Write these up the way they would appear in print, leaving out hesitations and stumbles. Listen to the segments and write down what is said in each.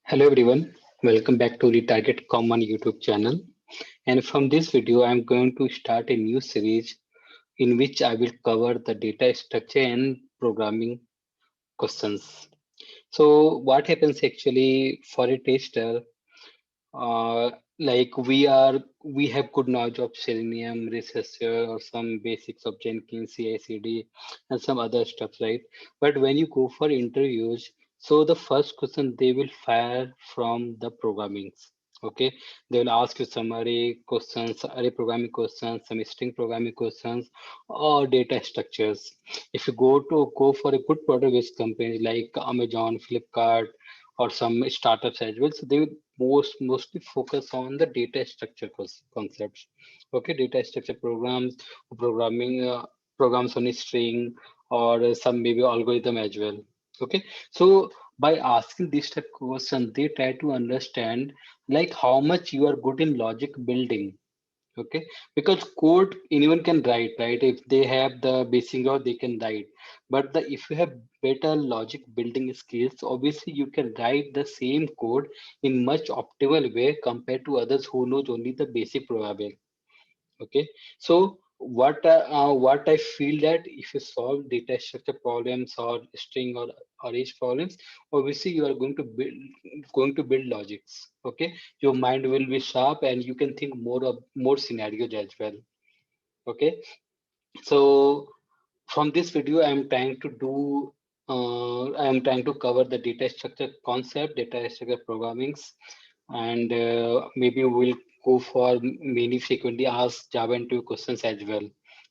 Hello everyone, welcome back to the Target Common YouTube channel. And from this video, I'm going to start a new series in which I will cover the data structure and programming questions. So what happens actually for a tester, uh, like we have good knowledge of Selenium, Researcher, or some basics of Jenkins, CI/CD, and some other stuff, right? But when you go for interviews, so the first question they will fire from the programmings. Okay, they will ask you some array questions, array programming questions, some string programming questions, or data structures. If you go for a good product-based company like Amazon, Flipkart, or some startups as well, so they will mostly focus on the data structure concepts. Okay, data structure programs, programming programs on a string, or some maybe algorithm as well. Okay, so by asking this type of question, they try to understand like how much you are good in logic building. Okay, because code anyone can write, right? If they have the basic law they can write, but if you have better logic building skills, obviously you can write the same code in much optimal way compared to others who knows only the basic programming. Okay, so what I feel that if you solve data structure problems or string or arrays problems, obviously you are going to build logics. Okay, your mind will be sharp and you can think more scenarios as well. Okay, so from this video, I am trying to cover the data structure concept, data structure programmings, and maybe we'll go for many frequently asked Java interview questions as well.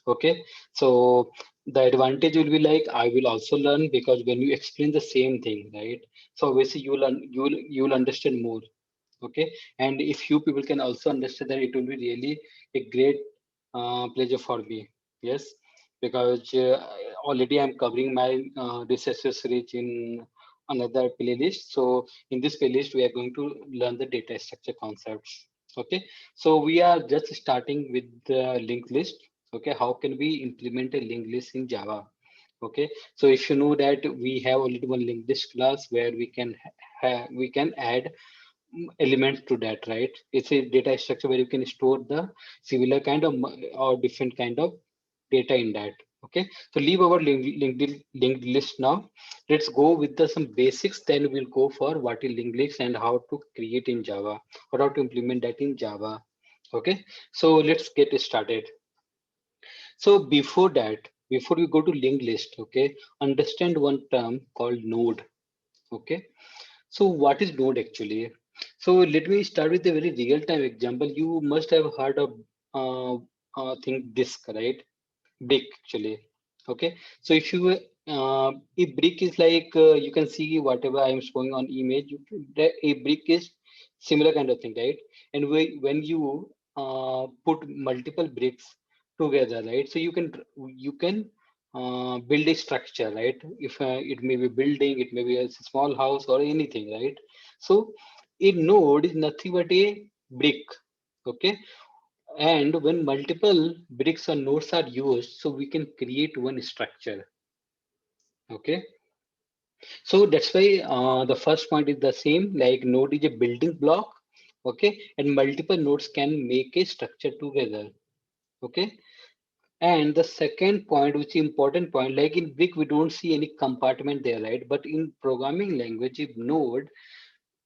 Okay, so the advantage will be like I will also learn because when you explain the same thing, right? So obviously you'll understand more. Okay, and if you people can also understand that, it will be really a great pleasure for me. Yes, because already I'm covering my research series in another playlist. So in this playlist, we are going to learn the data structure concepts. Okay, so we are just starting with the linked list. Okay, how can we implement a linked list in Java? Okay, so if you know that we have already one linked list class where we can add elements to that, right? It's a data structure where you can store the similar kind of or different kind of data in that. Okay, so leave our linked list now. Let's go with the some basics. Then we'll go for what is linked list and how to create in Java or how to implement that in Java. Okay, so let's get started. So before that, before we go to linked list, okay, understand one term called node. Okay, so what is node actually? So let me start with a very real-time example. You must have heard of think disk, right? Brick actually. Okay, so if brick is like you can see whatever I am showing on image, a brick is similar kind of thing, right? And when you put multiple bricks together, right? So you can build a structure, right? If it may be building, it may be a small house or anything, right? So a node is nothing but a brick. Okay, and when multiple bricks or nodes are used, so we can create one structure. Okay, so that's why the first point is the same, like node is a building block. Okay, and multiple nodes can make a structure together. Okay, and the second point, which is important point, like in brick, we don't see any compartment there, right? But in programming language, if node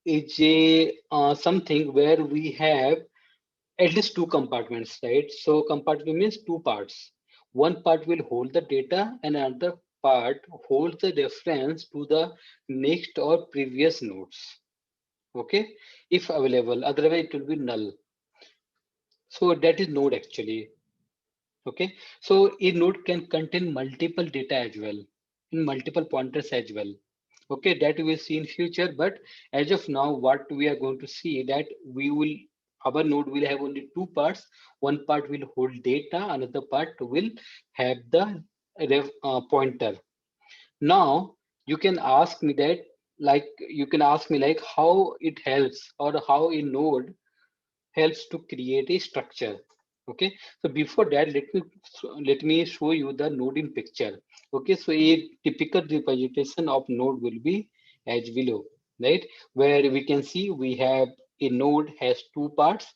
is a something where we have at least two compartments, right? So compartment means two parts. One part will hold the data and another part holds the reference to the next or previous nodes. Okay, if available, otherwise it will be null. So that is node actually. Okay, so a node can contain multiple data as well, in multiple pointers as well. Okay, that we will see in future, but as of now, what we are going to see that our node will have only two parts. One part will hold data, another part will have the pointer. Now you can ask me that, like you can ask me like how it helps or how a node helps to create a structure. Okay, so before that, let me show you the node in picture. Okay, so a typical representation of node will be as below. right? Where we can see we have a node has two parts,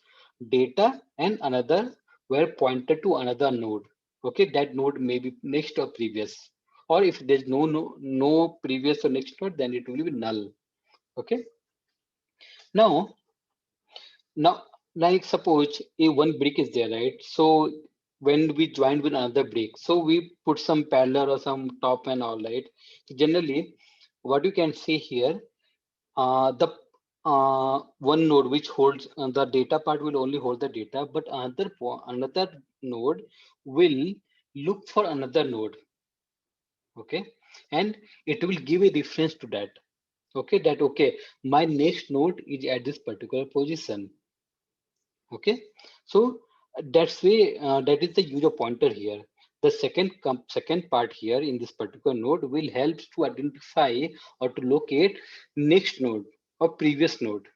data and another where pointer to another node. Okay, that node may be next or previous, or if there's no previous or next node, then it will be null. Okay, now now, like suppose a one brick is there, right? So when we join with another brick, so we put some parallel or some top and all, right? Generally, what you can see here, the one node which holds the data part will only hold the data, but another node will look for another node, okay, and it will give a reference to that. Okay, that okay, my next node is at this particular position. Okay, so that is the user pointer here. The second part here in this particular node will help to identify or to locate next node or previous node.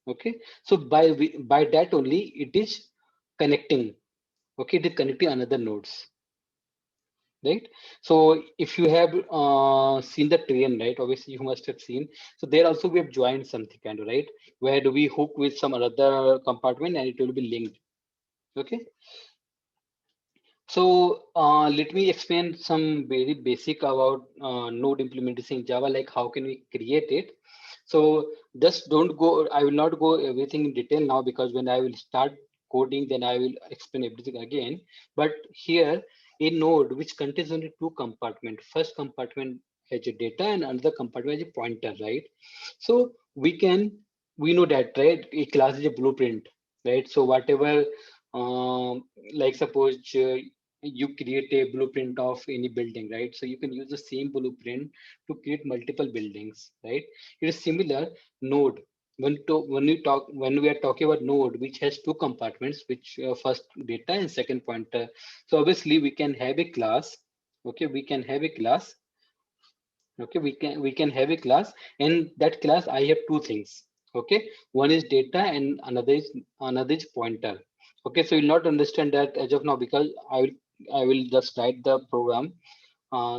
Okay, so by that only it is connecting. Okay, it is connecting another nodes, right? So if you have seen the train, right, obviously you must have seen. So there also we have joined something kind of, right, where do we hook with some other compartment and it will be linked. Okay, so let me explain some very basic about node implementation in Java, like how can we create it. So just don't go, I will not go everything in detail now because when I will start coding, then I will explain everything again. But here, a node which contains only two compartments. First compartment has a data and another compartment has a pointer, right? So we know that, right? A class is a blueprint, right? So whatever, like suppose you create a blueprint of any building, right? So you can use the same blueprint to create multiple buildings, right? It is similar node. When we are talking about node, which has two compartments, which first data and second pointer. So obviously we can have a class. Okay, we can have a class. Okay, we can have a class, and that class I have two things. Okay, one is data and another is pointer. Okay, so you'll not understand that as of now because I will just write the program,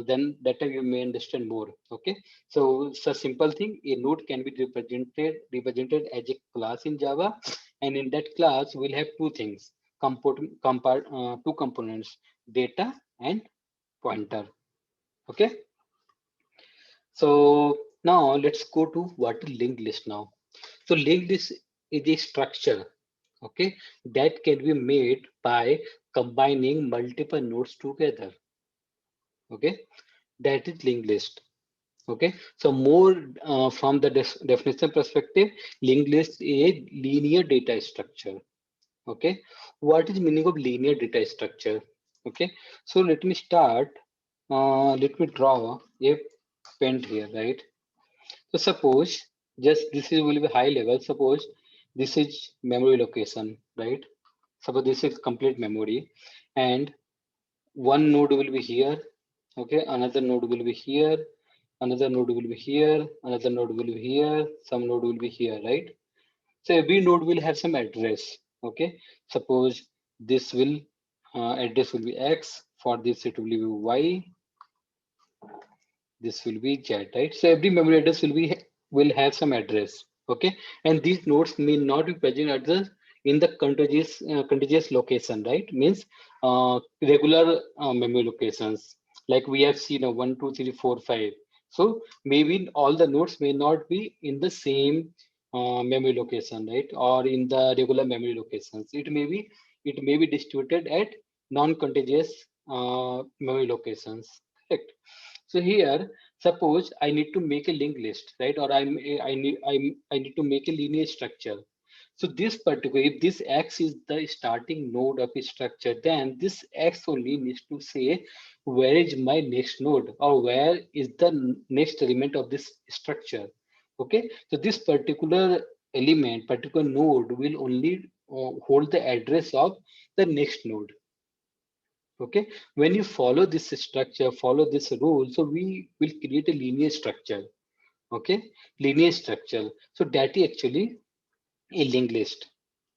then that time you may understand more. Okay, so it's a simple thing. A node can be represented as a class in Java, and in that class we'll have two things, two components, data and pointer. Okay, so now let's go to what is linked list now. So linked list is a structure, okay, that can be made by combining multiple nodes together. Okay, that is linked list. Okay, so more from the definition perspective, linked list is a linear data structure. Okay, what is meaning of linear data structure? Okay, so let me start. Let me draw a pen here, right? So suppose just this is will be high level. Suppose this is memory location, right? Suppose this is complete memory, and one node will be here. Okay, another node will be here, another node will be here, another node will be here, some node will be here, right? So every node will have some address. Okay, suppose this will address will be X. For this it will be Y, this will be Z, right? So every memory address will have some address. Okay, and these nodes may not be present at the in the contiguous location, right? Means regular memory locations, like we have seen a 1 2 3 4 5. So maybe all the nodes may not be in the same memory location, right, or in the regular memory locations. It may be distributed at non-contiguous memory locations, correct? So here, suppose I need to make a linked list, right? Or I need to make a linear structure. So this particular, if this X is the starting node of a structure, then this X only needs to say where is my next node or where is the next element of this structure. Okay, so this particular node will only hold the address of the next node. Okay, when you follow this structure, follow this rule, so we will create a linear structure. Okay, linear structure. So that is actually a linked list.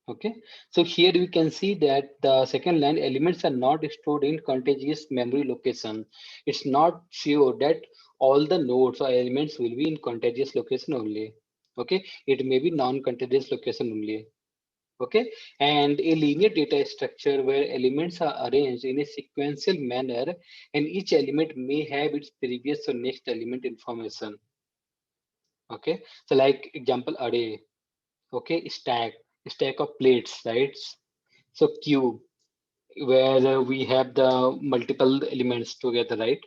Okay, so here we can see that the second line elements are not stored in contiguous memory location. It's not sure that all the nodes or elements will be in contiguous location only. Okay, it may be non-contiguous location only. Okay, and a linear data structure where elements are arranged in a sequential manner, and each element may have its previous or next element information. Okay, so like example array. Okay, stack of plates, right? So cube, where we have the multiple elements together, right?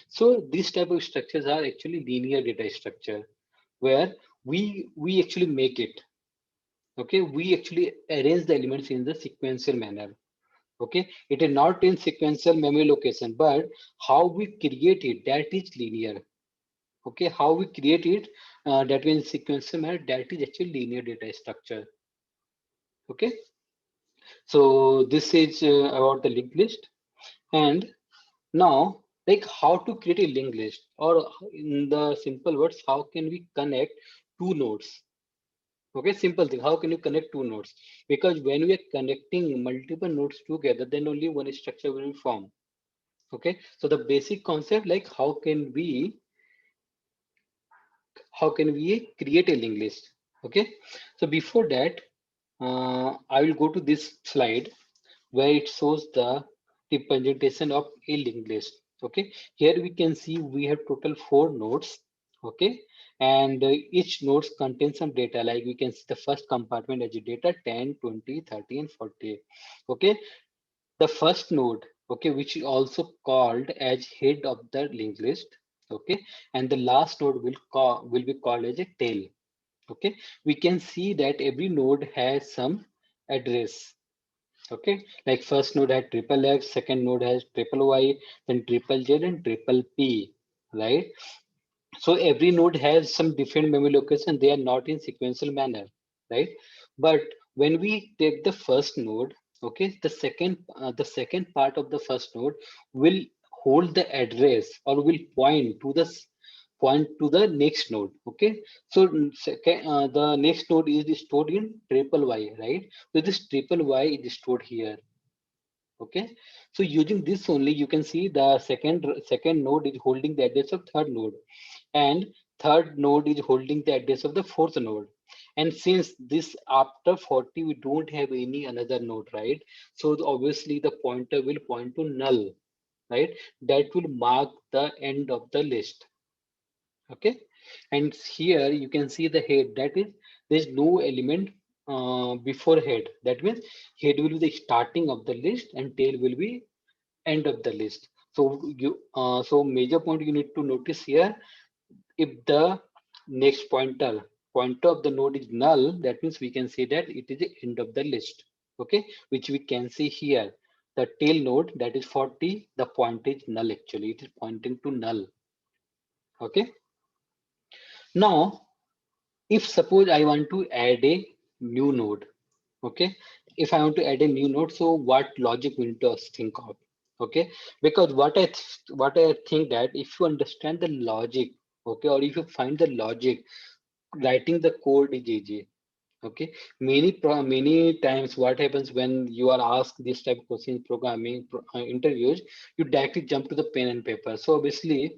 So these type of structures are actually linear data structure, where we actually make it. Okay, we actually arrange the elements in the sequential manner. Okay, it is not in sequential memory location, but how we create it, that is linear. Okay, how we create it, that means sequential manner, that is actually linear data structure. Okay, so this is about the linked list. And now, like how to create a linked list, or in the simple words, how can we connect two nodes? Okay, simple thing. How can you connect two nodes? Because when we are connecting multiple nodes together, then only one structure will be formed. Okay, so the basic concept, like how can we create a linked list? Okay, so before that, I will go to this slide where it shows the representation of a linked list. Okay, here we can see we have total four nodes. Okay, and each nodes contains some data, like we can see the first compartment as a data 10, 20, 30, and 40. Okay, the first node, okay, which is also called as head of the linked list. Okay, and the last node will be called as a tail. Okay, we can see that every node has some address. Okay, like first node has triple X, second node has triple Y, then triple Z and triple P, right? So every node has some different memory location. They are not in sequential manner, right? But when we take the first node, okay, the second part of the first node will hold the address, or will point to the next node. Okay, so the next node is stored in triple Y, right? So this triple Y is stored here. Okay, so using this only, you can see the second node is holding the address of third node, and third node is holding the address of the fourth node. And since this after 40 we don't have any another node, right? So obviously the pointer will point to null, right? That will mark the end of the list. Okay, and here you can see the head, that is there's no element before head. That means head will be the starting of the list and tail will be end of the list. So so major point you need to notice here, if the next pointer of the node is null, that means we can say that it is the end of the list. Okay, which we can see here, the tail node, that is 40, the point is null, actually it is pointing to null. Okay, now if suppose I want to add a new node. Okay, if I want to add a new node, so what logic we need to think of? Okay, because what I think that if you understand the logic, okay, or if you find the logic, writing the code is easy. Okay, many times what happens when you are asked this type of question in programming interviews, you directly jump to the pen and paper. So obviously,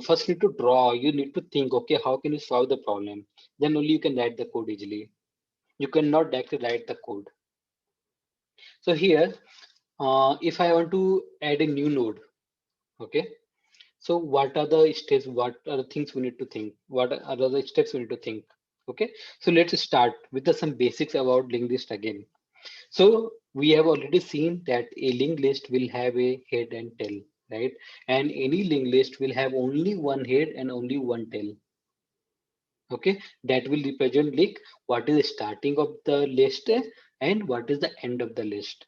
first you need to draw, you need to think, okay, how can you solve the problem? Then only you can write the code easily. You cannot directly write the code. So here, if I want to add a new node, okay, so what are the steps? What are the things we need to think? What are the steps we need to think? Okay, so let's start with some basics about linked list again. So we have already seen that a linked list will have a head and tail, right? And any linked list will have only one head and only one tail. Okay, that will represent like what is the starting of the list and what is the end of the list.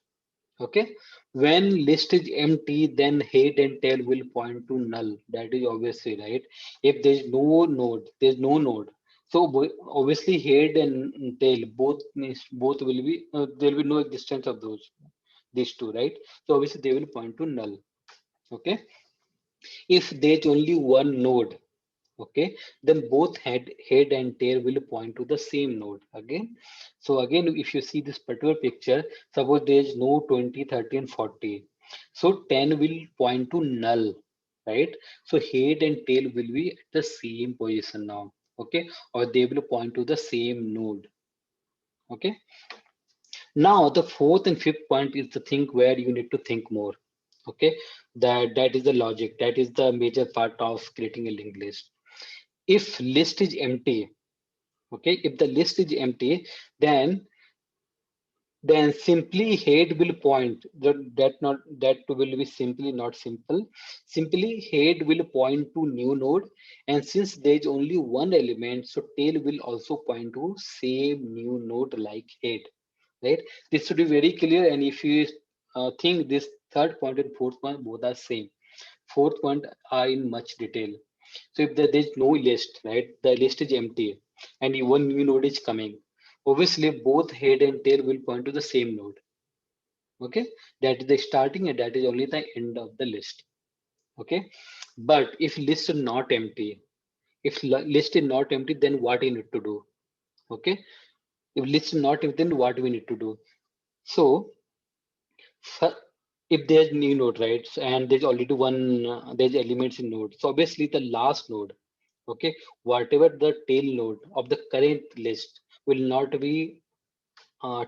Okay, when list is empty, then head and tail will point to null. That is obviously right. If there's no node. So obviously head and tail both will be there will be no existence of these two, right? So obviously they will point to null. Okay, if there's only one node, okay, then both head and tail will point to the same node again. So again, if you see this particular picture, suppose there is no 20, 30, and 40, so 10 will point to null, right? So head and tail will be at the same position now. okay, or they will point to the same node. Okay. Now the fourth and fifth point is the thing where you need to think more. Okay, that is the logic. That is the major part of creating a linked list. If list is empty, okay, if the list is empty, then simply head will point that will be simply not simple. Simply head will point to new node, and since there is only one element, so tail will also point to same new node like head, right? This should be very clear. And if you think this third point and fourth point both are same, fourth point are in much detail. So if there is no list, right, the list is empty and one new node is coming, obviously both head and tail will point to the same node. Okay, that is the starting and that is only the end of the list. Okay, but if list is not empty, if list is not empty, then what you need to do? Okay, if list is not empty, then what we need to do? So if there's new node, right, and there's already one, there's elements in node, so obviously the last node, okay, whatever the tail node of the current list will not be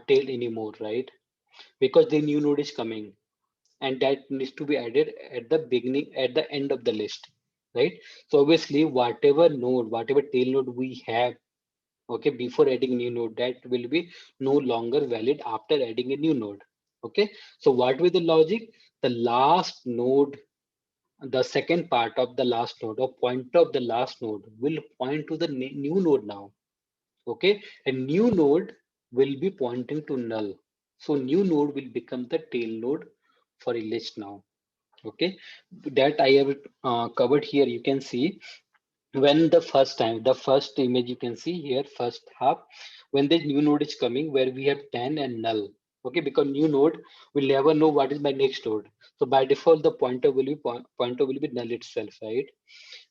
tail anymore, right? Because the new node is coming and that needs to be added at the beginning, at the end of the list, right? So obviously whatever node, whatever tail node we have, okay, before adding new node, that will be no longer valid after adding a new node. Okay, so what will the logic? The last node, the second part of the last node or pointer of the last node will point to the new node now. Okay, a new node will be pointing to null, so new node will become the tail node for a list now. Okay, that I have covered here. You can see when the first time, the first image you can see here, first half, when the new node is coming where we have 10 and null. Okay, because new node will never know what is my next node, so by default the pointer will be pointer will be null itself, right?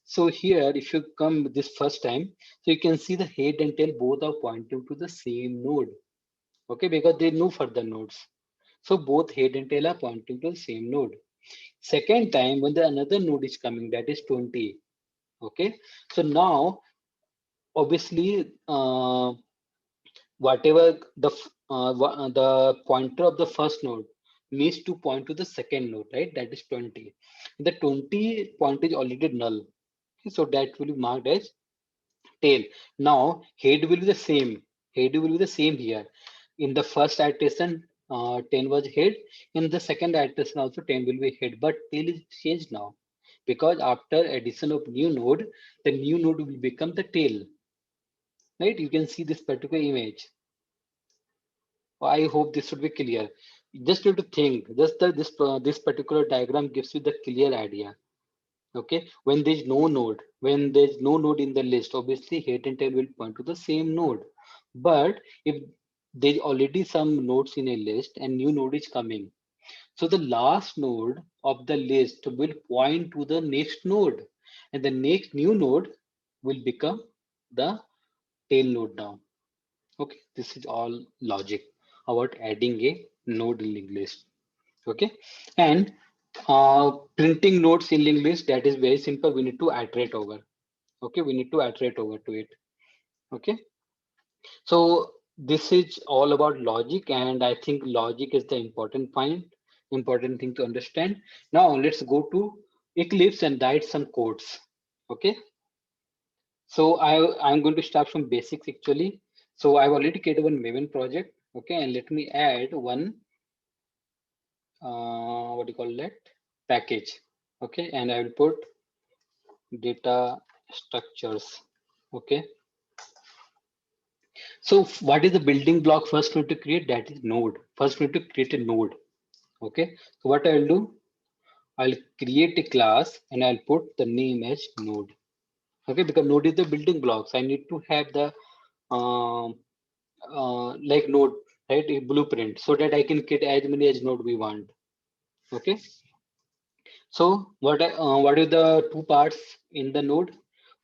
So here if you come this first time, so you can see the head and tail both are pointing to the same node. Okay, because they know further nodes, so both head and tail are pointing to the same node. Second time when the another node is coming, that is 20. Okay, so now obviously whatever the pointer of the first node needs to point to the second node, right? That is 20. The 20 point is already null. Okay, so that will be marked as tail. Now head will be the same. Head will be the same here. In the first iteration, 10 was head. In the second iteration also 10 will be head, but tail is changed now because after addition of new node, the new node will become the tail, right? You can see this particular image. I hope this should be clear. Just need to think. Just this particular diagram gives you the clear idea. Okay, when there is no node, when there is no node in the list, obviously head and tail will point to the same node. But if there is already some nodes in a list and new node is coming, so the last node of the list will point to the next node, and the next new node will become the tail node now. Okay, this is all logic about adding a node in linked list. Okay, and printing nodes in linked list, that is very simple. We need to iterate over. Okay, we need to iterate over to it. Okay, so this is all about logic, and I think logic is the important point, important thing to understand. Now let's go to Eclipse and write some codes. Okay, so I'm going to start from basics actually. So I've already created one Maven project. Okay, and let me add one what do you call that, package. Okay, and I will put data structures. Okay, so what is the building block first we need to create? That is node. First we need to create a node. Okay, so what I will do, I'll create a class and I'll put the name as node. Okay, because node is the building blocks. I need to have the um, like node, right, a blueprint, so that I can create as many as node we want. Okay, so what are the two parts in the node?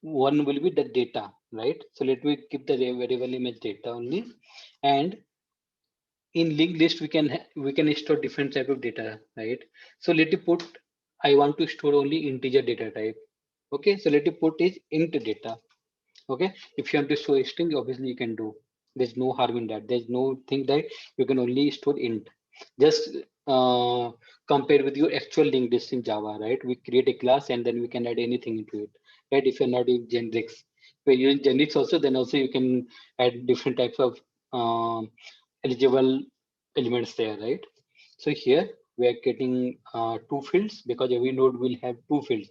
One will be the data, right? So let me keep the variable image data only. And in linked list we can store different type of data, right? So let me put, I want to store only integer data type. Okay, so let me put is int data. Okay, if you want to store a string, obviously you can do. There's no harm in that. There's no thing that you can only store int. Just uh, compare with your actual linked list in Java, right? We create a class and then we can add anything into it, right? If you're not using generics, if you're using generics also, then also you can add different types of um, eligible elements there, right? So here we are getting two fields because every node will have two fields.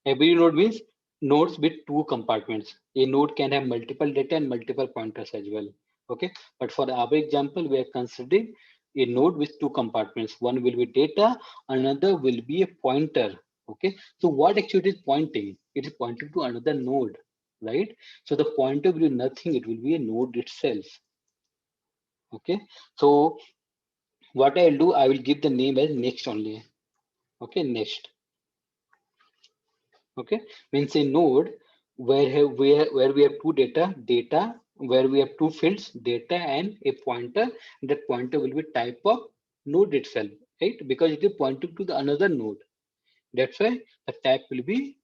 Every node means nodes with two compartments. A node can have multiple data and multiple pointers as well. Okay, but for our example, we are considering a node with two compartments. One will be data, another will be a pointer. Okay, so what actually it is pointing? It is pointing to another node, right? So the pointer will be nothing, it will be a node itself. Okay, so what I'll do, I will give the name as next only. Okay, next. Okay, means a node where we have two data, where we have two fields, data and a pointer. That pointer will be type of node itself, right? Because it is pointing to the another node. That's why the type will be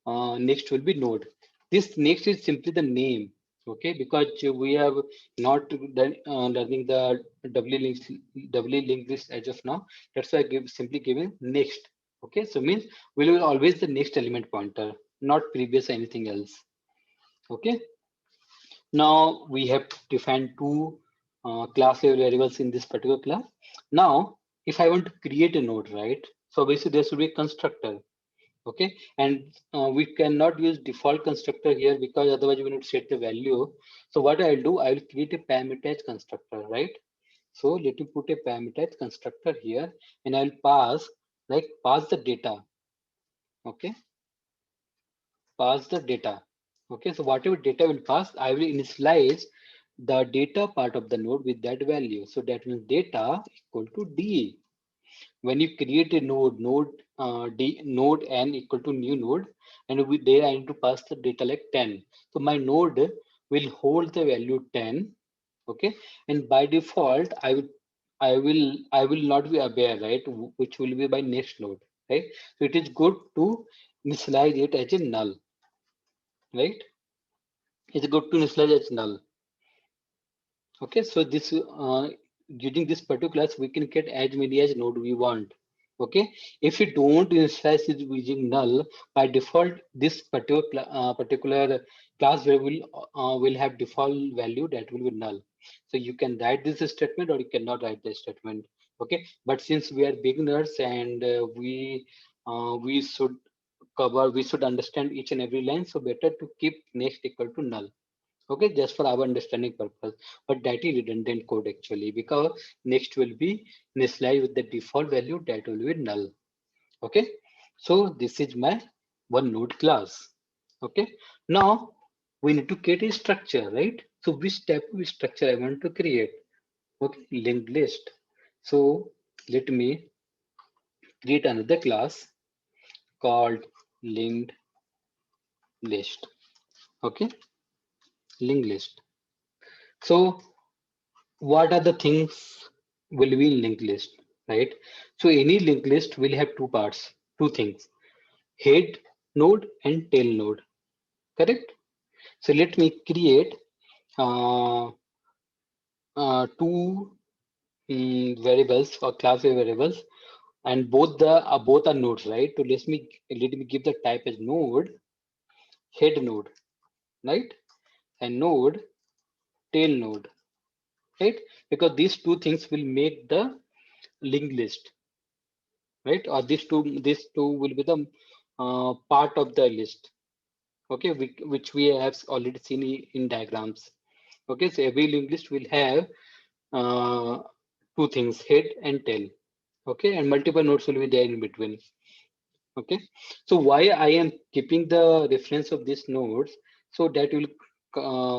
next will be node. This next is simply the name, okay? Because we have not done learning the doubly linked list as of now. That's why I give simply given next. Okay, so means we will always the next element pointer, not previous anything else. Okay, now we have defined two class level variables in this particular class. Now, if I want to create a node, right? So basically there should be a constructor. Okay, and we cannot use default constructor here because otherwise we need to set the value. So what I'll do, I will create a parameterized constructor, right? So let me put a parameterized constructor here, and I'll pass the data. Okay, pass the data. Okay, so whatever data will pass, I will initialize the data part of the node with that value. So that means data equal to D. When you create a node n equal to new node, and there I need to pass the data like 10. So my node will hold the value 10. Okay, and by default, I will not be aware, right, which will be by next node, right? So it is good to initialize it as a null, right? It's good to initialize as null. Okay, so this using this particular class, we can get as many as node we want. Okay, if you don't initialize it using null, by default, this particular class will have default value that will be null. So you can write this statement or you cannot write this statement. Okay, but since we are beginners and we should understand each and every line, so better to keep next equal to null. Okay, just for our understanding purpose, but that is redundant code actually, because next will be initialized with the default value that will be null. Okay, so this is my one node class. Okay, now we need to create a structure, right? So which type of structure I want to create? Okay, linked list. So let me create another class called linked list. Okay, linked list. So what are the things will be in linked list, right? So any linked list will have two parts, two things: head node and tail node, correct? So let me create uh, two variables or class variables, and both are nodes, right? So let me give the type as node, head node, right? And node, tail node, right? Because these two things will make the linked list, right? Or these two will be the part of the list, okay, which we have already seen in diagrams. Okay, so every linked list will have uh, two things, head and tail. Okay, and multiple nodes will be there in between. Okay, so why I am keeping the reference of these nodes, so that will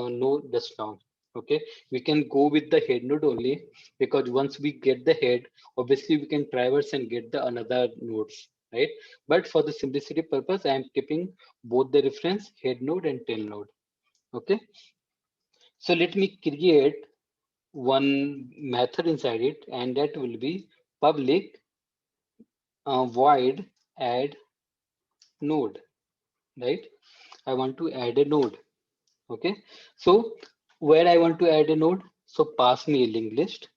know just now. Okay, we can go with the head node only, because once we get the head, obviously we can traverse and get the another nodes, right? But for the simplicity purpose, I am keeping both the reference head node and tail node. Okay, so let me create one method inside it, and that will be public void add node, right? I want to add a node. Okay, so where I want to add a node, so pass me a linked list.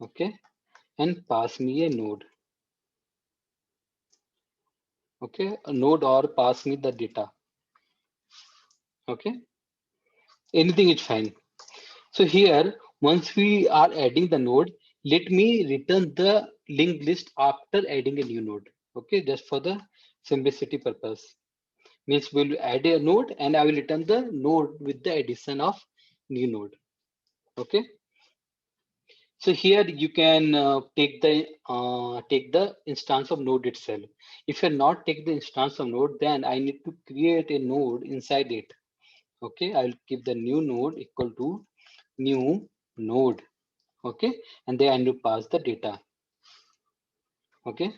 Okay, and pass me a node. Okay, a node or pass me the data. Okay, anything is fine. So here, once we are adding the node, let me return the linked list after adding a new node. Okay, just for the simplicity purpose. Means we'll add a node and I will return the node with the addition of new node. Okay. So here you can take the instance of node itself. If you're not take the instance of node, then I need to create a node inside it. Okay, I'll keep the new node equal to new node. Okay, and then I need to pass the data. Okay,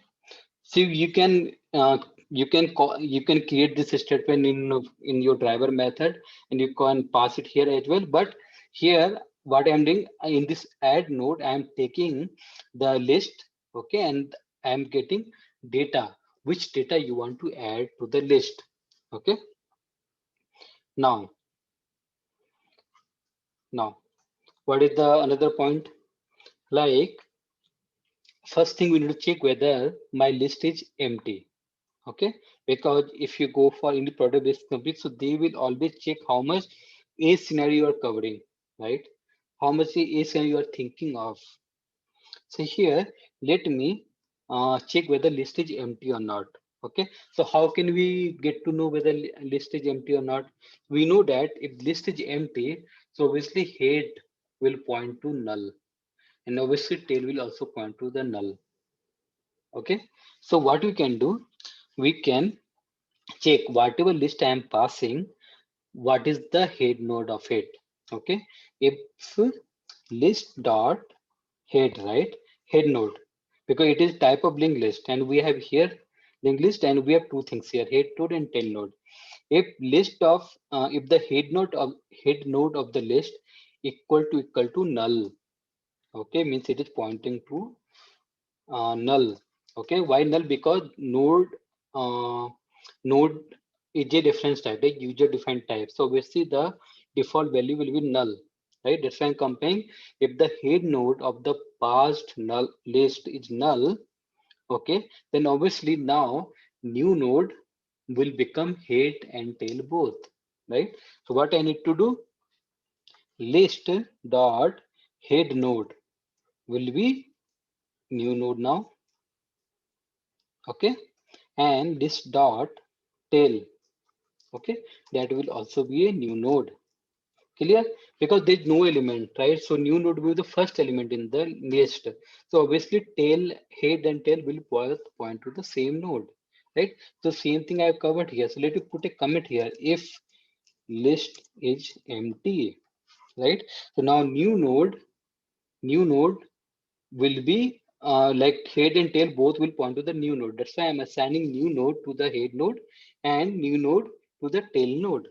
so you can create this statement in your driver method, and you can pass it here as well. But here, what I'm doing in this add node, I'm taking the list, okay, and I'm getting data. Which data you want to add to the list? Okay. Now, now, what is the another point? Like first thing we need to check whether my list is empty. Okay, because if you go for any product based company, so they will always check how much a scenario you are covering, right? How much a scenario you are thinking of. So here, let me check whether list is empty or not. Okay, so how can we get to know whether list is empty or not? We know that if list is empty, so obviously head will point to null, and obviously tail will also point to the null. Okay, so what we can do, we can check whatever list I am passing, what is the head node of it. Okay, if list dot head, right, head node, because it is type of linked list, and we have here linked list, and we have two things here, head node and tail node. If list of if the head node of the list equal to null, okay, means it is pointing to null. Okay, why null? Because uh, node is a different type, a user defined type. So obviously the default value will be null, right? That's why I'm comparing. If the head node of the past null list is null, okay, then obviously now new node will become head and tail both, right? So what I need to do? List dot head node will be new node now, okay, and this dot tail, okay, that will also be a new node. Clear? Because there's no element, right? So new node will be the first element in the list. So obviously tail, head and tail will both point to the same node, right? So same thing I've covered here. So let me put a comment here, if list is empty, right? So now new node will be like head and tail both will point to the new node. That's why I'm assigning new node to the head node and new node to the tail node.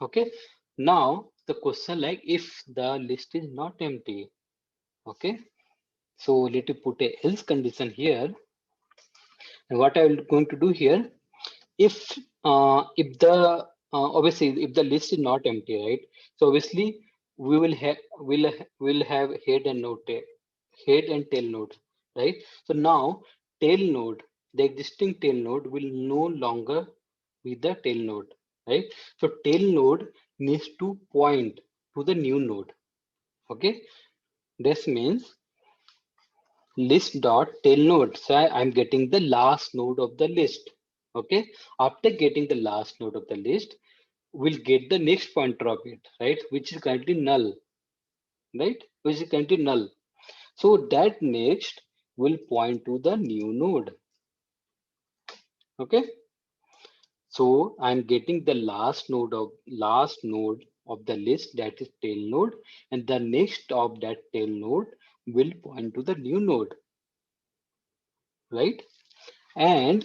Okay. Now the question, like if the list is not empty. Okay. So let me put a else condition here. And what I'm going to do here, if the obviously if the list is not empty, right? So obviously we will have head and node head and tail node, right? So now tail node, the existing tail node will no longer be the tail node, right? So tail node needs to point to the new node. Okay, this means list dot tail node. So I'm getting the last node of the list. Okay, after getting the last node of the list, we'll get the next pointer of it, right, which is currently null, right, which is currently null. So that next will point to the new node. Okay, so I'm getting the last node of the list, that is tail node, and the next of that tail node will point to the new node, right? And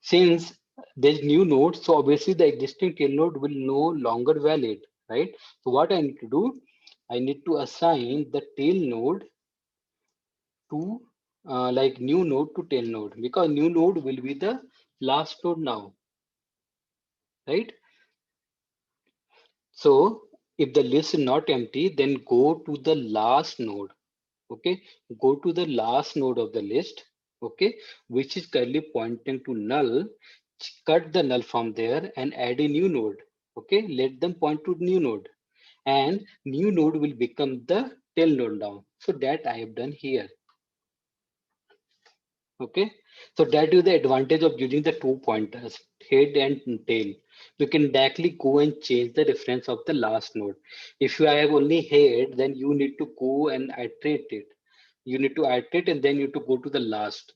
since there's new node, so obviously the existing tail node will no longer valid, right? So what I need to do, I need to assign the tail node to like new node to tail node, because new node will be the last node now, right? So if the list is not empty, then go to the last node. Okay, go to the last node of the list. Okay, which is currently pointing to null. Cut the null from there and add a new node. Okay, let them point to new node, and new node will become the tail node now. So that I have done here. Okay, so that is the advantage of using the two pointers, head and tail. You can directly go and change the reference of the last node. If you have only head, then you need to go and iterate it. You need to iterate and then you need to go to the last.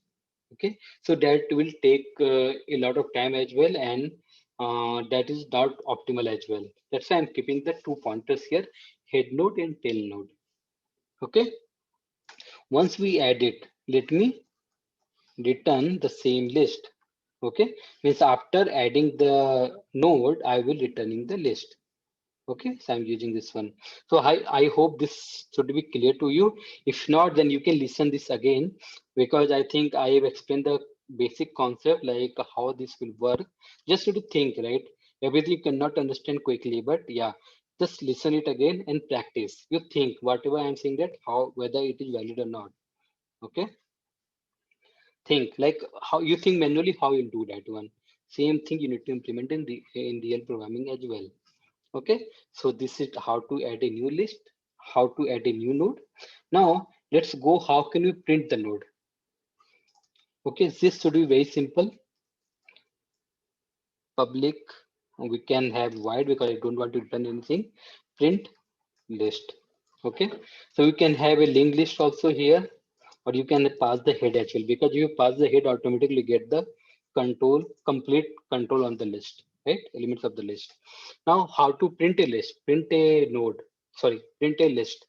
Okay, so that will take a lot of time as well, and that is not optimal as well. That's why I'm keeping the two pointers here, head node and tail node. Okay, once we add it, let me return the same list. Okay, means after adding the node, I will returning the list. Okay, so I'm using this one. So I hope this should be clear to you. If not, then you can listen this again, because I think I have explained the basic concept, like how this will work. Just need to think, right? Everything you cannot understand quickly, but yeah, just listen it again and practice. You think whatever I'm saying, that how, whether it is valid or not. Okay, think like how you think manually, how you'll do that one. Same thing you need to implement in the in real programming as well. Okay, so this is how to add a new list, how to add a new node. Now let's go, how can we print the node? Okay, this should be very simple. Public, we can have wide because I don't want to return anything. Print list. Okay, so you can have a linked list also here, or you can pass the head as well, because you pass the head, automatically get the control, complete control on the list, right? Elements of the list. Now how to print a list, print a node, sorry, print a list.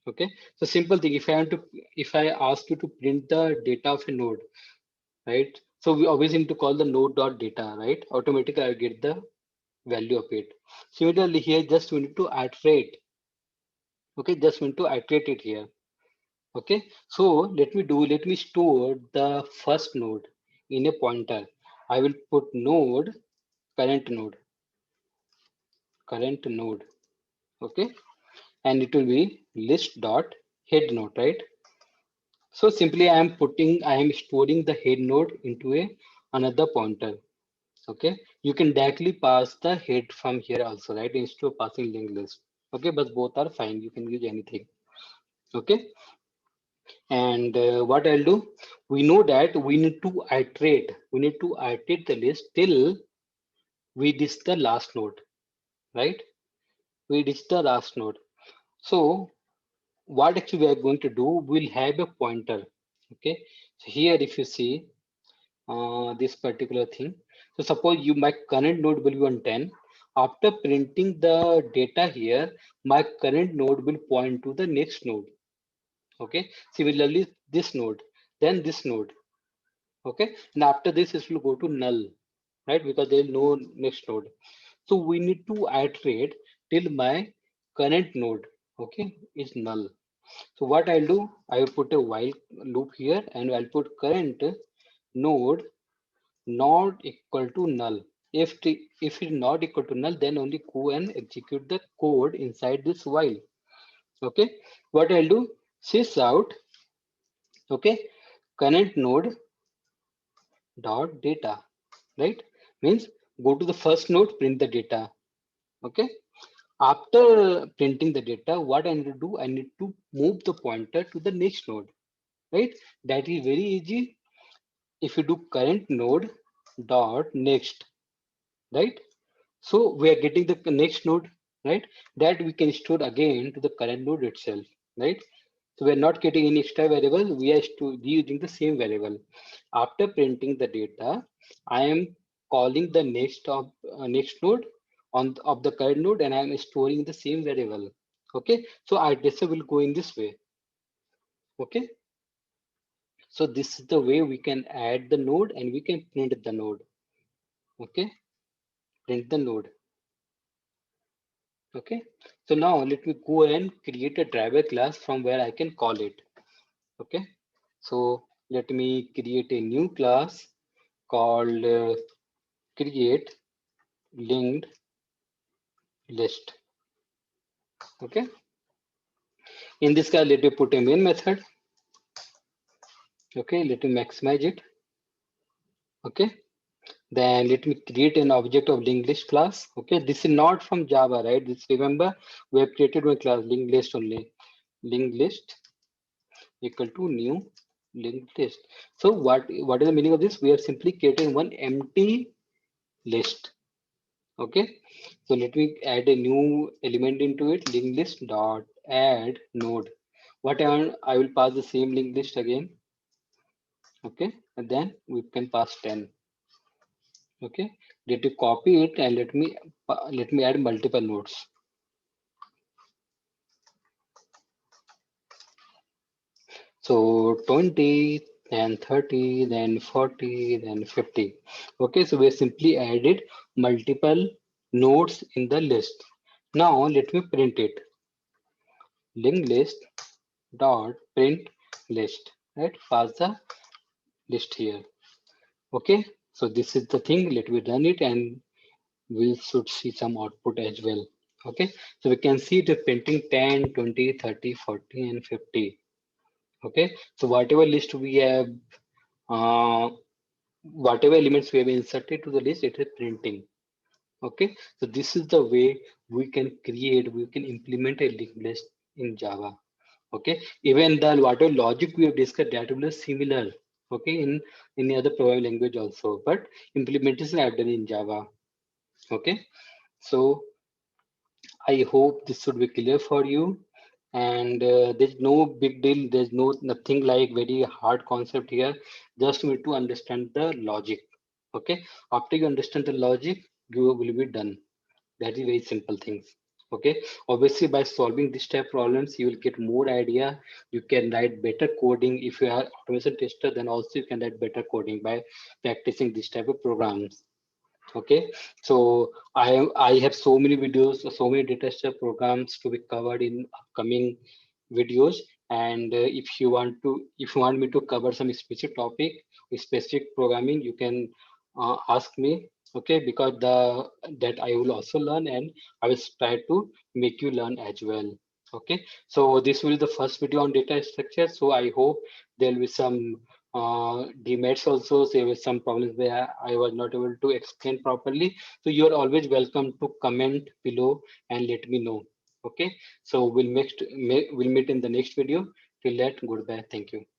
Okay, so simple thing, if I want to, if I ask you to print the data of a node, right? So we always need to call the node dot data, right? Automatically I get the value of it. Similarly here, just we need to iterate. Okay, just we need to iterate it here. Okay, so let me store the first node in a pointer. I will put node, current node, current node. Okay, and it will be list dot head node, right? So simply I am storing the head node into a another pointer. Okay, you can directly pass the head from here also, right? Instead of passing linked list. Okay, but both are fine, you can use anything. Okay, and what I'll do, we know that we need to iterate the list till we reach the last node, right? We reach the last node. So what actually we are going to do, we'll have a pointer. Okay, so here if you see this particular thing, so suppose you, my current node will be on 10. After printing the data here, my current node will point to the next node. Okay, similarly this node, then this node. Okay, and after this it will go to null, right? Because there is no next node. So we need to iterate till my current node, okay, is null. So what I'll do, I will put a while loop here, and I'll put current node not equal to null. If it's not equal to null, then only go and execute the code inside this while. Okay, what I'll do, sys out, okay, current node dot data, right? Means go to the first node, print the data. Okay, after printing the data, what I need to do, I need to move the pointer to the next node, right? That is very easy. If you do current node dot next, right? So we are getting the next node, right? That we can store again to the current node itself, right? So we're not getting any extra variable. We are using the same variable. After printing the data, I am calling the next node of the current node, and I am storing the same variable. Okay, so our data will go in this way. Okay, so this is the way we can add the node and we can print the node. Okay, print the node. Okay, so now let me go and create a driver class from where I can call it. Okay, so let me create a new class called create linked list. Okay. In this case, let me put a main method. Okay, let me maximize it. Okay, then let me create an object of linked list class. Okay, this is not from Java, right? This, remember, we have created one class linked list only. Linked list equal to new linked list. So what is the meaning of this? We are simply creating one empty list. Okay, so let me add a new element into it. Linked list dot add node. I will pass the same linked list again. Okay, and then we can pass 10. Okay, let me copy it and let me add multiple nodes. So 20, then 30, then 40, then 50. Okay, so we simply added multiple nodes in the list. Now let me print it. Linked list dot print list, right? Pass the list here. Okay, so this is the thing. Let me run it and we should see some output as well. Okay, so we can see the printing 10, 20, 30, 40, and 50. Okay, so whatever list we have, uh, whatever elements we have inserted to the list, it is printing. Okay, so this is the way we can implement a linked list in Java. Okay, even the whatever logic we have discussed, that will be similar. Okay, in any other programming language also, but implementation I have done in Java. Okay, so I hope this should be clear for you. And there's no big deal, there's nothing like very hard concept here. Just need to understand the logic. Okay, after you understand the logic, you will be done. That is very simple things. Okay, obviously by solving this type of problems you will get more idea. You can write better coding. If you are automation tester, then also you can write better coding by practicing this type of programs. Okay, so I have so many videos, so many data structure programs to be covered in upcoming videos. And if you want me to cover some specific topic, specific programming, you can ask me. Okay, because the that I will also learn, and I will try to make you learn as well. Okay, so this will be the first video on data structure. So I hope there will be some demerits also. So there were some problems where I was not able to explain properly. So you are always welcome to comment below and let me know. Okay, so we'll meet in the next video. Till that, goodbye. Thank you.